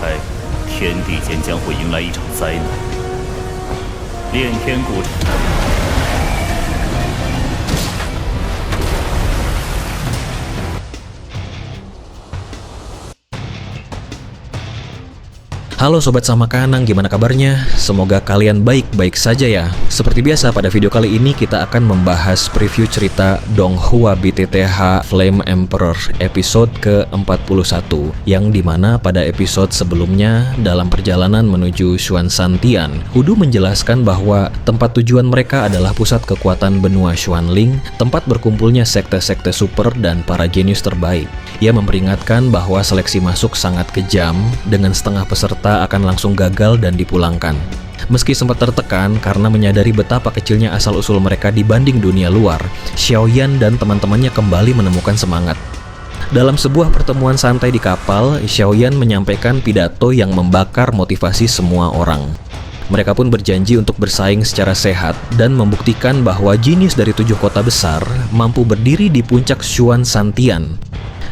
开，天地间将会迎来一场灾难。炼天古。Halo Sobat Samakanang, gimana kabarnya? Semoga kalian baik-baik saja ya. Seperti biasa, pada video kali ini kita akan membahas preview cerita Donghua BTTH Flame Emperor episode ke-41, yang dimana pada episode sebelumnya dalam perjalanan menuju Xuan Santian, Hudu menjelaskan bahwa tempat tujuan mereka adalah pusat kekuatan benua Xuanling, tempat berkumpulnya sekte-sekte super dan para jenius terbaik. Ia memperingatkan bahwa seleksi masuk sangat kejam, dengan setengah peserta akan langsung gagal dan dipulangkan. Meski sempat tertekan karena menyadari betapa kecilnya asal-usul mereka dibanding dunia luar, Xiaoyan dan teman-temannya kembali menemukan semangat. Dalam sebuah pertemuan santai di kapal, Xiaoyan menyampaikan pidato yang membakar motivasi semua orang. Mereka pun berjanji untuk bersaing secara sehat dan membuktikan bahwa jenius dari 7 kota besar mampu berdiri di puncak Xuan Santian.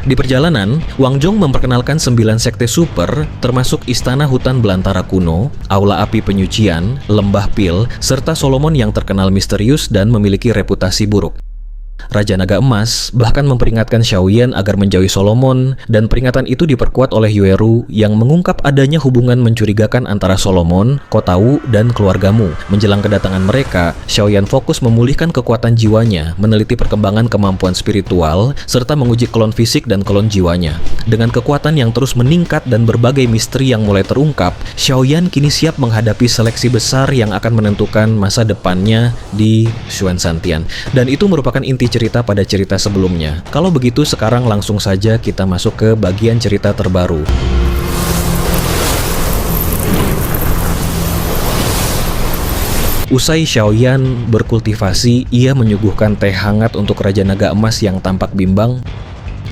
Di perjalanan, Wang Zhong memperkenalkan 9 sekte super, termasuk Istana Hutan Belantara Kuno, Aula Api Penyucian, Lembah Pil, serta Solomon yang terkenal misterius dan memiliki reputasi buruk. Raja Naga Emas bahkan memperingatkan Xiaoyan agar menjauhi Solomon, dan peringatan itu diperkuat oleh Yueru yang mengungkap adanya hubungan mencurigakan antara Solomon, Kota Wu, dan keluargamu. Menjelang kedatangan mereka, Xiaoyan fokus memulihkan kekuatan jiwanya, meneliti perkembangan kemampuan spiritual, serta menguji klon fisik dan klon jiwanya. Dengan kekuatan yang terus meningkat dan berbagai misteri yang mulai terungkap, Xiaoyan kini siap menghadapi seleksi besar yang akan menentukan masa depannya di Xuan Santian. Dan itu merupakan inti cerita pada cerita sebelumnya. Kalau begitu, sekarang langsung saja kita masuk ke bagian cerita terbaru. Usai Xiaoyan berkultivasi, ia menyuguhkan teh hangat untuk Raja Naga Emas yang tampak bimbang.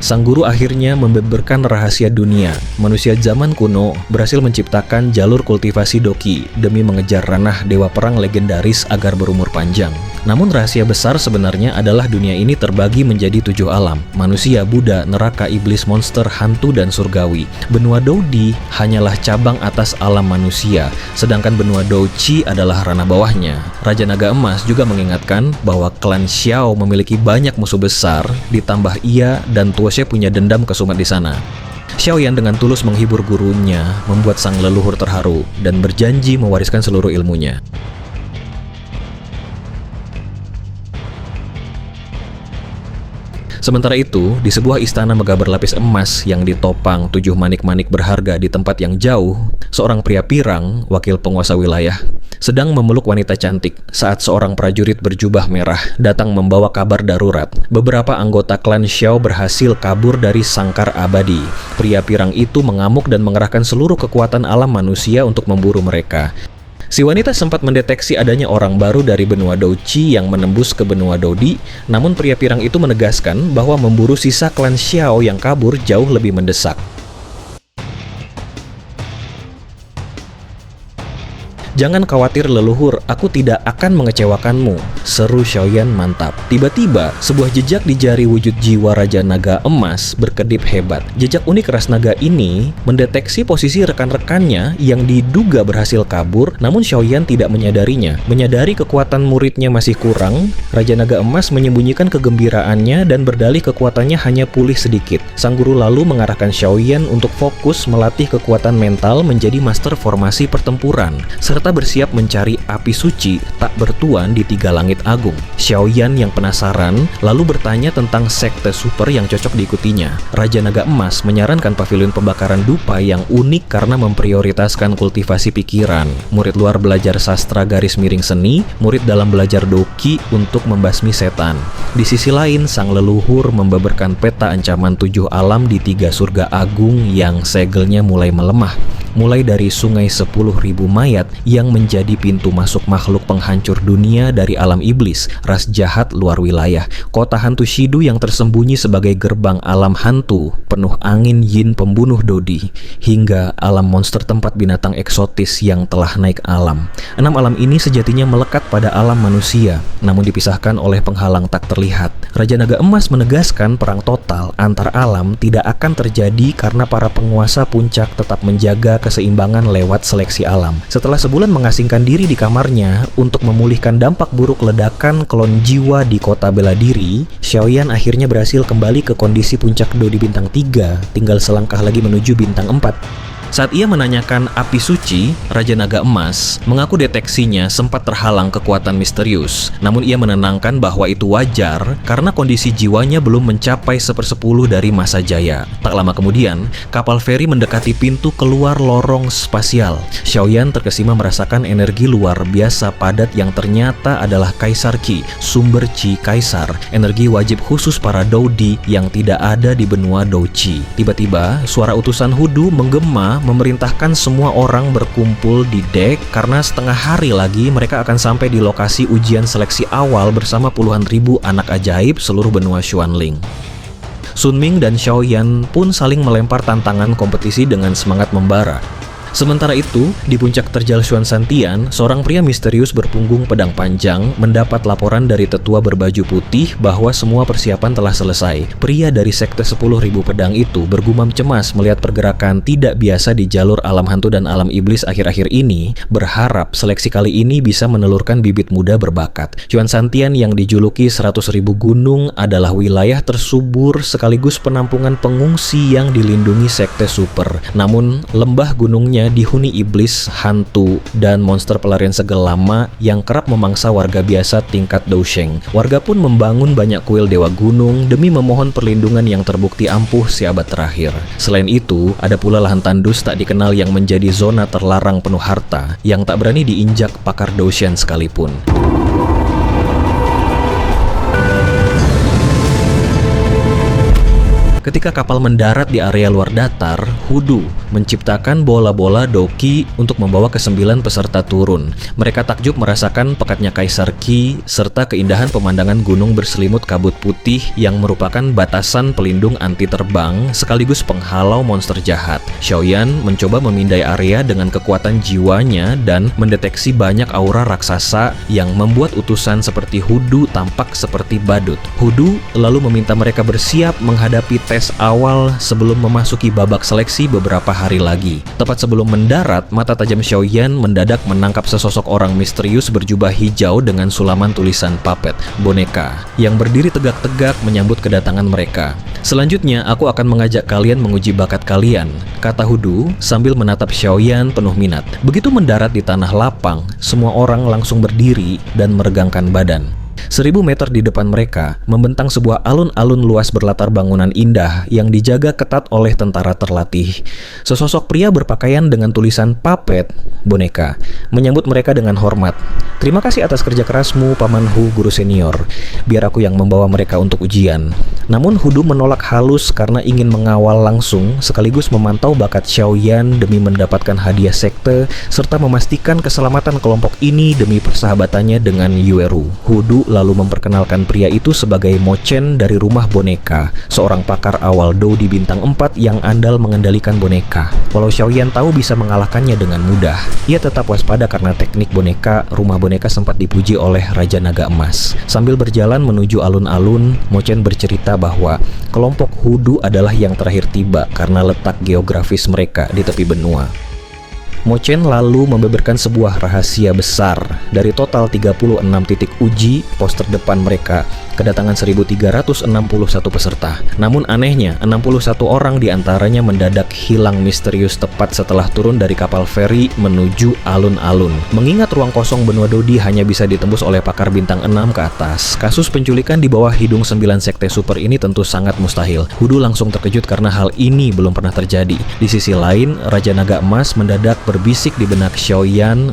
Sang guru akhirnya membeberkan rahasia dunia. Manusia zaman kuno berhasil menciptakan jalur kultivasi Doqi demi mengejar ranah dewa perang legendaris agar berumur panjang. Namun rahasia besar sebenarnya adalah dunia ini terbagi menjadi 7 alam: manusia, Buddha, neraka, iblis, monster, hantu, dan surgawi. Benua Doudi hanyalah cabang atas alam manusia, sedangkan benua Douqi adalah ranah bawahnya. Raja Naga Emas juga mengingatkan bahwa klan Xiao memiliki banyak musuh besar, ditambah ia dan Tuoshe punya dendam kesumat di sana. Xiaoyan dengan tulus menghibur gurunya, membuat sang leluhur terharu dan berjanji mewariskan seluruh ilmunya. Sementara itu, di sebuah istana megah berlapis emas yang ditopang 7 manik-manik berharga di tempat yang jauh, seorang pria pirang, wakil penguasa wilayah, sedang memeluk wanita cantik saat seorang prajurit berjubah merah datang membawa kabar darurat. Beberapa anggota klan Xiao berhasil kabur dari sangkar abadi. Pria pirang itu mengamuk dan mengerahkan seluruh kekuatan alam manusia untuk memburu mereka. Si wanita sempat mendeteksi adanya orang baru dari benua Douqi yang menembus ke benua Doudi, namun pria pirang itu menegaskan bahwa memburu sisa klan Xiao yang kabur jauh lebih mendesak. "Jangan khawatir leluhur, aku tidak akan mengecewakanmu," seru Xiaoyan mantap. Tiba-tiba, sebuah jejak di jari wujud jiwa Raja Naga Emas berkedip hebat. Jejak unik ras naga ini mendeteksi posisi rekan-rekannya yang diduga berhasil kabur, namun Xiaoyan tidak menyadarinya. Menyadari kekuatan muridnya masih kurang, Raja Naga Emas menyembunyikan kegembiraannya dan berdalih kekuatannya hanya pulih sedikit. Sang guru lalu mengarahkan Xiaoyan untuk fokus melatih kekuatan mental menjadi master formasi pertempuran, serta bersiap mencari api suci tak bertuan di 3 langit agung. Xiaoyan yang penasaran lalu bertanya tentang sekte super yang cocok diikutinya. Raja Naga Emas menyarankan pavilion pembakaran dupa yang unik karena memprioritaskan kultivasi pikiran. Murid luar belajar sastra garis miring seni, murid dalam belajar Doqi untuk membasmi setan. Di sisi lain, sang leluhur membeberkan peta ancaman 7 alam di 3 surga agung yang segelnya mulai melemah. Mulai dari sungai 10.000 mayat yang menjadi pintu masuk makhluk penghancur dunia dari alam iblis, ras jahat luar wilayah, kota hantu Shidu yang tersembunyi sebagai gerbang alam hantu, penuh angin yin pembunuh Dodi, hingga alam monster tempat binatang eksotis yang telah naik alam. 6 alam ini sejatinya melekat pada alam manusia, namun dipisahkan oleh penghalang tak terlihat. Raja Naga Emas menegaskan perang total antar alam tidak akan terjadi karena para penguasa puncak tetap menjaga keseimbangan lewat seleksi alam. Setelah sebulan mengasingkan diri di kamarnya untuk memulihkan dampak buruk ledakan klon jiwa di kota bela diri, Xiaoyan akhirnya berhasil kembali ke kondisi puncak Do di bintang 3, tinggal selangkah lagi menuju bintang 4. Saat ia menanyakan api suci, Raja Naga Emas mengaku deteksinya sempat terhalang kekuatan misterius. Namun ia menenangkan bahwa itu wajar karena kondisi jiwanya belum mencapai 1/10 dari masa jaya. Tak lama kemudian, kapal feri mendekati pintu keluar lorong spasial. Xiaoyan terkesima merasakan energi luar biasa padat yang ternyata adalah Kaisar Qi, sumber Qi Kaisar, energi wajib khusus para Doudi yang tidak ada di benua Douqi. Tiba-tiba, suara utusan Hudu menggema memerintahkan semua orang berkumpul di dek karena setengah hari lagi mereka akan sampai di lokasi ujian seleksi awal bersama puluhan ribu anak ajaib seluruh benua Xuanling. Sun Ming dan Xiaoyan pun saling melempar tantangan kompetisi dengan semangat membara. Sementara itu, di puncak terjal Xuanzangtian, seorang pria misterius berpunggung pedang panjang mendapat laporan dari tetua berbaju putih bahwa semua persiapan telah selesai. Pria dari sekte 10.000 pedang itu bergumam cemas melihat pergerakan tidak biasa di jalur alam hantu dan alam iblis akhir-akhir ini, berharap seleksi kali ini bisa menelurkan bibit muda berbakat. Xuanzangtian yang dijuluki 100.000 gunung adalah wilayah tersubur sekaligus penampungan pengungsi yang dilindungi sekte super. Namun, lembah gunungnya dihuni iblis, hantu, dan monster pelarian segel lama yang kerap memangsa warga biasa tingkat Dousheng. Warga pun membangun banyak kuil dewa gunung demi memohon perlindungan yang terbukti ampuh seabad terakhir. Selain itu, ada pula lahan tandus tak dikenal yang menjadi zona terlarang penuh harta yang tak berani diinjak pakar Dousheng sekalipun. Ketika kapal mendarat di area luar datar, Hudu menciptakan bola-bola Doqi untuk membawa ke-9 peserta turun. Mereka takjub merasakan pekatnya Kaisar Qi serta keindahan pemandangan gunung berselimut kabut putih yang merupakan batasan pelindung anti terbang sekaligus penghalau monster jahat. Xiaoyan mencoba memindai area dengan kekuatan jiwanya dan mendeteksi banyak aura raksasa yang membuat utusan seperti Hudu tampak seperti badut. Hudu lalu meminta mereka bersiap menghadapi tes awal sebelum memasuki babak seleksi beberapa hari lagi. Tepat sebelum mendarat, mata tajam Xiaoyan mendadak menangkap sesosok orang misterius berjubah hijau dengan sulaman tulisan puppet, boneka, yang berdiri tegak-tegak menyambut kedatangan mereka. Selanjutnya, aku akan mengajak kalian menguji bakat kalian, kata Hudu sambil menatap Xiaoyan penuh minat. Begitu mendarat di tanah lapang, semua orang langsung berdiri dan meregangkan badan. 1000 meter di depan mereka membentang sebuah alun-alun luas berlatar bangunan indah yang dijaga ketat oleh tentara terlatih. Sesosok pria berpakaian dengan tulisan puppet, boneka, menyambut mereka dengan hormat. Terima kasih atas kerja kerasmu, Paman Hu, guru senior. Biar aku yang membawa mereka untuk ujian. Namun Hudu menolak halus karena ingin mengawal langsung sekaligus memantau bakat Xiaoyan demi mendapatkan hadiah sekte serta memastikan keselamatan kelompok ini demi persahabatannya dengan Yueru. Hudu lalu memperkenalkan pria itu sebagai Mo Chen dari rumah boneka, seorang pakar awal Do di bintang 4 yang andal mengendalikan boneka. Walau Xiaoyan tahu bisa mengalahkannya dengan mudah, ia tetap waspada karena teknik boneka rumah boneka sempat dipuji oleh Raja Naga Emas. Sambil berjalan menuju alun-alun, Mo Chen bercerita bahwa kelompok Hudu adalah yang terakhir tiba karena letak geografis mereka di tepi benua. Mo Chen lalu membeberkan sebuah rahasia besar. Dari total 36 titik uji pos terdepan mereka, kedatangan 1361 peserta. Namun anehnya, 61 orang diantaranya mendadak hilang misterius tepat setelah turun dari kapal feri menuju alun-alun. Mengingat ruang kosong benua Dodi hanya bisa ditembus oleh pakar bintang 6 ke atas, kasus penculikan di bawah hidung 9 sekte super ini tentu sangat mustahil. Hudu langsung terkejut karena hal ini belum pernah terjadi. Di sisi lain, Raja Naga Emas mendadak berbisik di benak Xiaoyan,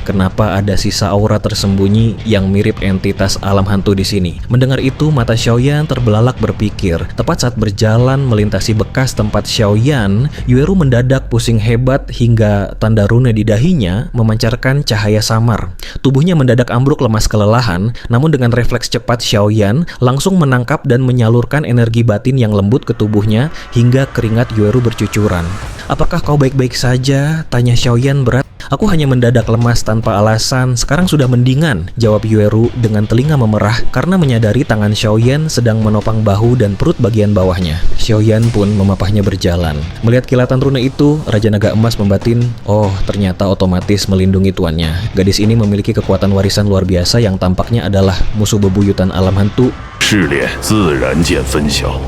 kenapa ada sisa aura tersembunyi yang mirip entitas alam hantu di sini? Mendengar itu, mata Xiaoyan terbelalak berpikir. Tepat saat berjalan melintasi bekas tempat Xiaoyan, Yueru mendadak pusing hebat hingga tanda rune di dahinya memancarkan cahaya samar. Tubuhnya mendadak ambruk lemas kelelahan, namun dengan refleks cepat Xiaoyan langsung menangkap dan menyalurkan energi batin yang lembut ke tubuhnya hingga keringat Yueru bercucuran. "Apakah kau baik-baik saja?" tanya Xiaoyan berat. Aku hanya mendadak lemas tanpa alasan, sekarang sudah mendingan, jawab Yueru dengan telinga memerah karena menyadari tangan Xiaoyan sedang menopang bahu dan perut bagian bawahnya. Xiaoyan pun memapahnya berjalan. Melihat kilatan rune itu, Raja Naga Emas membatin, oh ternyata otomatis melindungi tuannya. Gadis ini memiliki kekuatan warisan luar biasa yang tampaknya adalah musuh bebuyutan alam hantu. 试炼自然见分晓。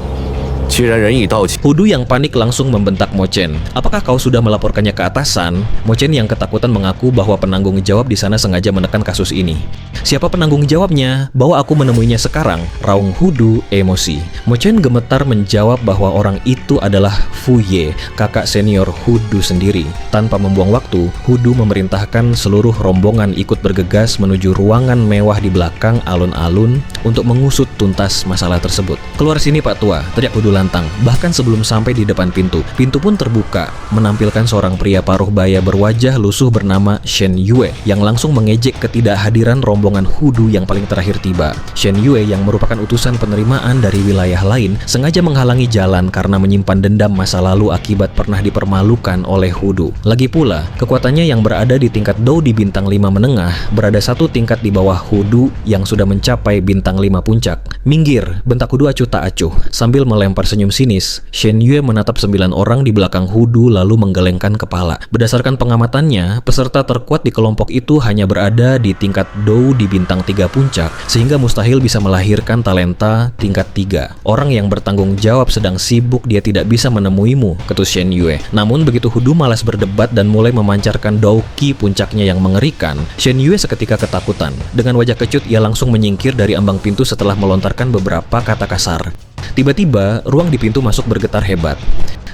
既然人已到齐， Hudu yang panik langsung membentak Mochen. Apakah kau sudah melaporkannya ke atasan? Mochen yang ketakutan mengaku bahwa penanggung jawab di sana sengaja menekan kasus ini. Siapa penanggung jawabnya? Bawa aku menemuinya sekarang, raung Hudu emosi. Mochen gemetar menjawab bahwa orang itu adalah Fu Ye, kakak senior Hudu sendiri. Tanpa membuang waktu, Hudu memerintahkan seluruh rombongan ikut bergegas menuju ruangan mewah di belakang alun-alun untuk mengusut tuntas masalah tersebut. Keluar sini Pak Tua, teriak Hudu lantang. Bahkan sebelum sampai di depan pintu pun terbuka, menampilkan seorang pria paruh baya berwajah lusuh bernama Shen Yue yang langsung mengejek ketidakhadiran rombongan Hudu yang paling terakhir tiba. Shen Yue yang merupakan utusan penerimaan dari wilayah lain sengaja menghalangi jalan karena menyimpan dendam masa lalu akibat pernah dipermalukan oleh Hudu. Lagi pula, kekuatannya yang berada di tingkat Dou di bintang 5 menengah berada satu tingkat di bawah Hudu yang sudah mencapai bintang 5 puncak. Minggir, bentak Hudu acuh tak acuh. Sambil melempar senyum sinis, Shen Yue menatap 9 orang di belakang Hudu lalu menggelengkan kepala. Berdasarkan pengamatannya, peserta terkuat di kelompok itu hanya berada di tingkat Dou di bintang 3 puncak, sehingga mustahil bisa melahirkan talenta tingkat 3. Orang yang bertanggung jawab sedang sibuk, dia tidak bisa menemuimu, ketus Shen Yue. Namun begitu Hudu malas berdebat dan mulai memancarkan Dou Qi puncaknya yang mengerikan, Shen Yue seketika ketakutan. Dengan wajah kecut, ia langsung menyingkir dari ambang pintu setelah melontarkan beberapa kata kasar. Tiba-tiba, ruang di pintu masuk bergetar hebat.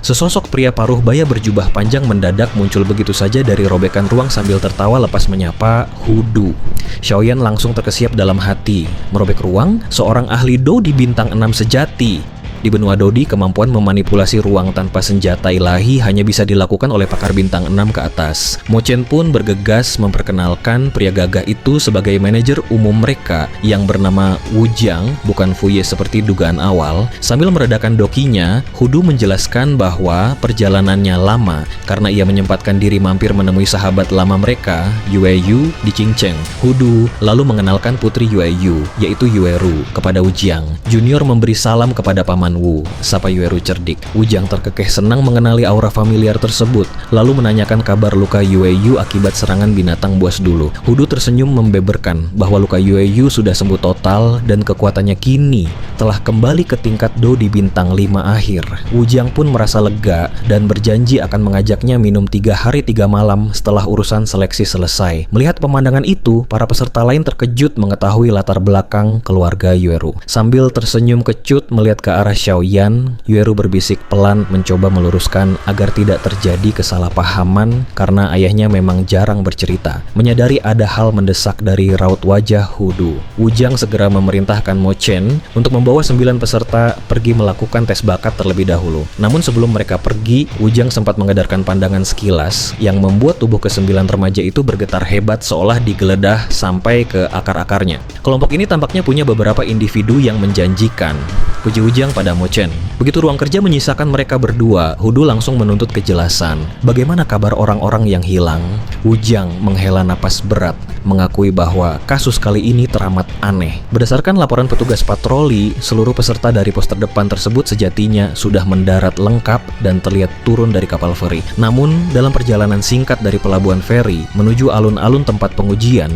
Sesosok pria paruh baya berjubah panjang mendadak muncul begitu saja dari robekan ruang sambil tertawa lepas menyapa Hudu. Xiaoyan langsung terkesiap dalam hati. Merobek ruang, seorang ahli Dou di bintang 6 sejati. Di benua Dodi, kemampuan memanipulasi ruang tanpa senjata ilahi hanya bisa dilakukan oleh pakar bintang 6 ke atas. Mochen pun bergegas memperkenalkan pria gagah itu sebagai manajer umum mereka yang bernama Wu Jiang, bukan Fu Ye seperti dugaan awal. Sambil meredakan dokinya, Hudu menjelaskan bahwa perjalanannya lama karena ia menyempatkan diri mampir menemui sahabat lama mereka, Yue Yu, di Qingcheng. Hudu lalu mengenalkan putri Yue Yu, yaitu Yueru, kepada Wu Jiang. Junior memberi salam kepada paman Wu, sapa Yueru cerdik. Wu Jiang terkekeh senang mengenali aura familiar tersebut, lalu menanyakan kabar luka Yue Yu akibat serangan binatang buas dulu. Hudu tersenyum membeberkan bahwa luka Yue Yu sudah sembuh total dan kekuatannya kini telah kembali ke tingkat Dou di bintang 5 akhir. Wu Jiang pun merasa lega dan berjanji akan mengajaknya minum 3 hari 3 malam setelah urusan seleksi selesai. Melihat pemandangan itu, para peserta lain terkejut mengetahui latar belakang keluarga Yueru. Sambil tersenyum kecut melihat ke arah Xiaoyan, Yueru berbisik pelan mencoba meluruskan agar tidak terjadi kesalahpahaman karena ayahnya memang jarang bercerita. Menyadari ada hal mendesak dari raut wajah Hudu, Wu Jiang segera memerintahkan Mochen untuk membawa 9 peserta pergi melakukan tes bakat terlebih dahulu. Namun sebelum mereka pergi, Wu Jiang sempat mengedarkan pandangan sekilas yang membuat tubuh ke-9 remaja itu bergetar hebat seolah digeledah sampai ke akar-akarnya. Kelompok ini tampaknya punya beberapa individu yang menjanjikan, puji Wu Jiang pada Mochen. Begitu ruang kerja menyisakan mereka berdua, Hudu langsung menuntut kejelasan. Bagaimana kabar orang-orang yang hilang? Wu Jiang menghela napas berat, mengakui bahwa kasus kali ini teramat aneh. Berdasarkan laporan petugas patroli, seluruh peserta dari pos terdepan tersebut sejatinya sudah mendarat lengkap dan terlihat turun dari kapal feri. Namun, dalam perjalanan singkat dari pelabuhan feri menuju alun-alun tempat pengujian,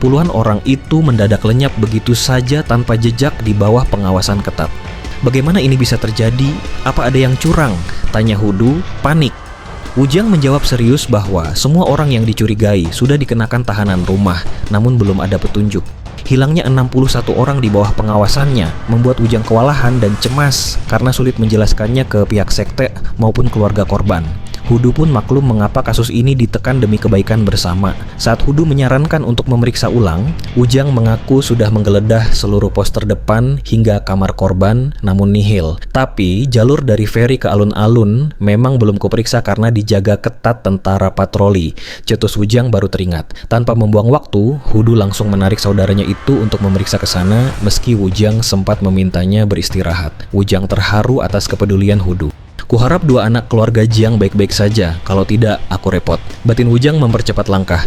puluhan orang itu mendadak lenyap begitu saja tanpa jejak di bawah pengawasan ketat. Bagaimana ini bisa terjadi? Apa ada yang curang? Tanya Hudu, panik. Wu Jiang menjawab serius bahwa semua orang yang dicurigai sudah dikenakan tahanan rumah, namun belum ada petunjuk. Hilangnya 61 orang di bawah pengawasannya membuat Wu Jiang kewalahan dan cemas karena sulit menjelaskannya ke pihak sekte maupun keluarga korban. Hudu pun maklum mengapa kasus ini ditekan demi kebaikan bersama. Saat Hudu menyarankan untuk memeriksa ulang, Wu Jiang mengaku sudah menggeledah seluruh pos terdepan hingga kamar korban, namun nihil. Tapi jalur dari feri ke alun-alun memang belum kuperiksa karena dijaga ketat tentara patroli. Cetus Wu Jiang baru teringat. Tanpa membuang waktu, Hudu langsung menarik saudaranya itu untuk memeriksa ke sana, meski Wu Jiang sempat memintanya beristirahat. Wu Jiang terharu atas kepedulian Hudu. Kuharap dua anak keluarga Jiang baik-baik saja, kalau tidak aku repot. Batin Wujang mempercepat langkah.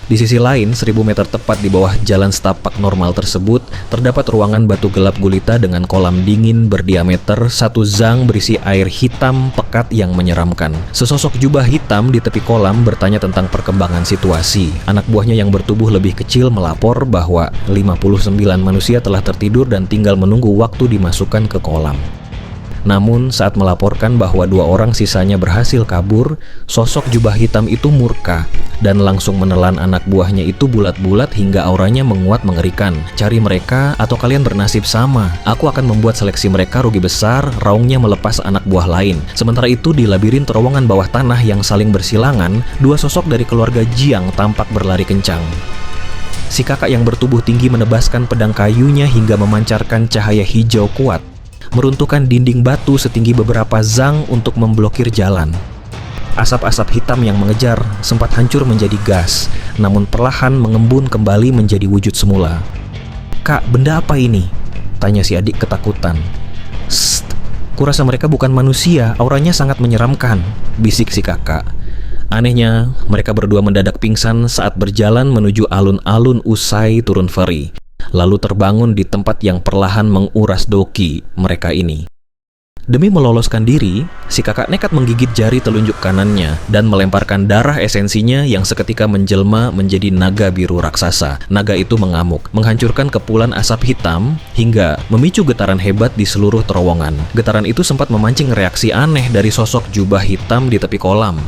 Di sisi lain, 1000 meter tepat di bawah jalan setapak normal tersebut, terdapat ruangan batu gelap gulita dengan kolam dingin berdiameter 1 zang berisi air hitam pekat yang menyeramkan. Sesosok jubah hitam di tepi kolam bertanya tentang perkembangan situasi. Anak buahnya yang bertubuh lebih kecil melapor bahwa 59 manusia telah tertidur dan tinggal menunggu waktu dimasukkan ke kolam. Namun saat melaporkan bahwa 2 orang sisanya berhasil kabur, sosok jubah hitam itu murka dan langsung menelan anak buahnya itu bulat-bulat hingga auranya menguat mengerikan. Cari mereka atau kalian bernasib sama. Aku akan membuat seleksi mereka rugi besar, raungnya melepas anak buah lain. Sementara itu di labirin terowongan bawah tanah yang saling bersilangan, 2 sosok dari keluarga Jiang tampak berlari kencang. Si kakak yang bertubuh tinggi menebaskan pedang kayunya hingga memancarkan cahaya hijau kuat, meruntuhkan dinding batu setinggi beberapa zang untuk memblokir jalan. Asap-asap hitam yang mengejar sempat hancur menjadi gas, namun perlahan mengembun kembali menjadi wujud semula. "Kak, benda apa ini?" tanya si adik ketakutan. "Sst, kurasa mereka bukan manusia, auranya sangat menyeramkan," bisik si kakak. Anehnya, mereka berdua mendadak pingsan saat berjalan menuju alun-alun usai turun feri, lalu terbangun di tempat yang perlahan menguras doki mereka ini. Demi meloloskan diri, si kakak nekat menggigit jari telunjuk kanannya dan melemparkan darah esensinya yang seketika menjelma menjadi naga biru raksasa. Naga itu mengamuk, menghancurkan kepulan asap hitam hingga memicu getaran hebat di seluruh terowongan. Getaran itu sempat memancing reaksi aneh dari sosok jubah hitam di tepi kolam.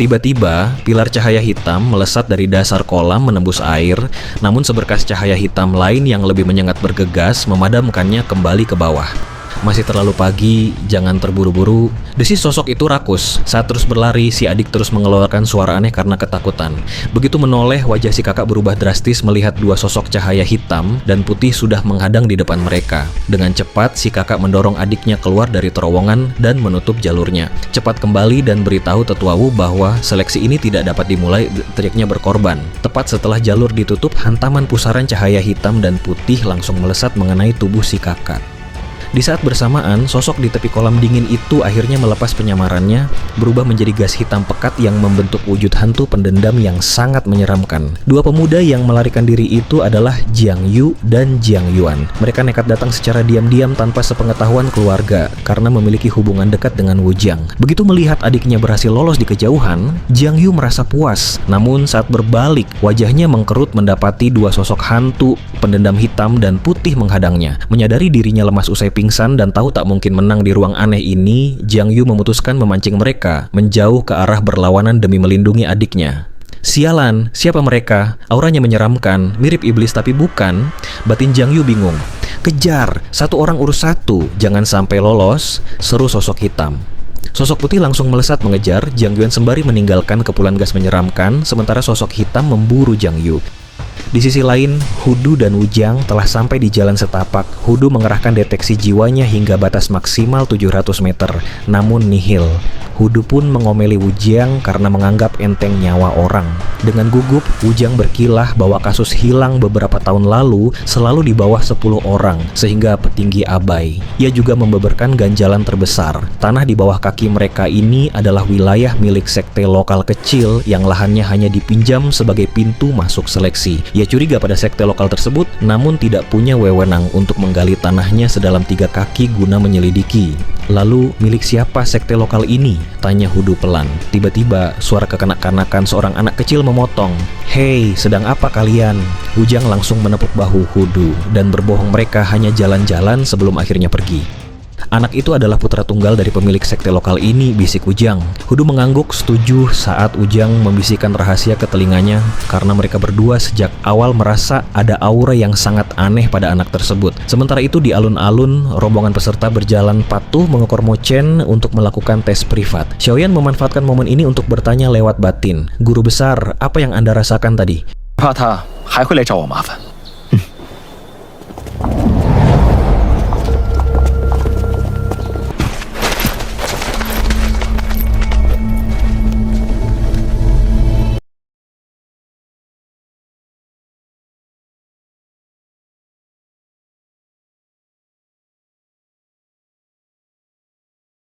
Tiba-tiba, pilar cahaya hitam melesat dari dasar kolam menembus air, namun seberkas cahaya hitam lain yang lebih menyengat bergegas memadamkannya kembali ke bawah. "Masih terlalu pagi, jangan terburu-buru," desis sosok itu rakus. Saat terus berlari, si adik terus mengeluarkan suara aneh karena ketakutan. Begitu menoleh, wajah si kakak berubah drastis melihat 2 sosok cahaya hitam dan putih sudah menghadang di depan mereka. Dengan cepat, si kakak mendorong adiknya keluar dari terowongan dan menutup jalurnya. "Cepat kembali dan beritahu tetua Wu bahwa seleksi ini tidak dapat dimulai," teriaknya berkorban. Tepat setelah jalur ditutup, hantaman pusaran cahaya hitam dan putih langsung melesat mengenai tubuh si kakak. Di saat bersamaan, sosok di tepi kolam dingin itu akhirnya melepas penyamarannya, berubah menjadi gas hitam pekat yang membentuk wujud hantu pendendam yang sangat menyeramkan. 2 pemuda yang melarikan diri itu adalah Jiang Yu dan Jiang Yuan. Mereka nekat datang secara diam-diam tanpa sepengetahuan keluarga karena memiliki hubungan dekat dengan Wu Jiang. Begitu melihat adiknya berhasil lolos di kejauhan, Jiang Yu merasa puas. Namun saat berbalik, wajahnya mengkerut mendapati 2 sosok hantu pendendam hitam dan putih menghadangnya. Menyadari dirinya lemas usai pingsan dan tahu tak mungkin menang di ruang aneh ini, Jiang Yu memutuskan memancing mereka menjauh ke arah berlawanan demi melindungi adiknya. "Sialan, siapa mereka? Auranya menyeramkan, mirip iblis tapi bukan." Batin Jiang Yu bingung. "Kejar, 1 orang urus 1, jangan sampai lolos," seru sosok hitam. Sosok putih langsung melesat mengejar. Jiang Yuan sembari meninggalkan kepulan gas menyeramkan, sementara sosok hitam memburu Jiang Yu. Di sisi lain, Hudu dan Wujang telah sampai di jalan setapak. Hudu mengerahkan deteksi jiwanya hingga batas maksimal 700 meter, namun nihil. Hudu pun mengomeli Wujang karena menganggap enteng nyawa orang. Dengan gugup, Wujang berkilah bahwa kasus hilang beberapa tahun lalu selalu di bawah 10 orang, sehingga petinggi abai. Ia juga membeberkan ganjalan terbesar. Tanah di bawah kaki mereka ini adalah wilayah milik sekte lokal kecil yang lahannya hanya dipinjam sebagai pintu masuk seleksi. Ia curiga pada sekte lokal tersebut, namun tidak punya wewenang untuk menggali tanahnya sedalam 3 kaki guna menyelidiki. "Lalu, milik siapa sekte lokal ini?" tanya Hudu pelan. Tiba-tiba, suara kekanak-kanakan seorang anak kecil memotong. "Hei, sedang apa kalian?" Wujang langsung menepuk bahu Hudu dan berbohong mereka hanya jalan-jalan sebelum akhirnya pergi. "Anak itu adalah putra tunggal dari pemilik sekte lokal ini," bisik Wujang. Hudu mengangguk setuju saat Wujang membisikkan rahasia ke telinganya karena mereka berdua sejak awal merasa ada aura yang sangat aneh pada anak tersebut. Sementara itu di alun-alun, rombongan peserta berjalan patuh mengekor Mochen untuk melakukan tes privat. Xiaoyan memanfaatkan momen ini untuk bertanya lewat batin. "Guru besar, apa yang Anda rasakan tadi?" 怕他还会来找我麻烦。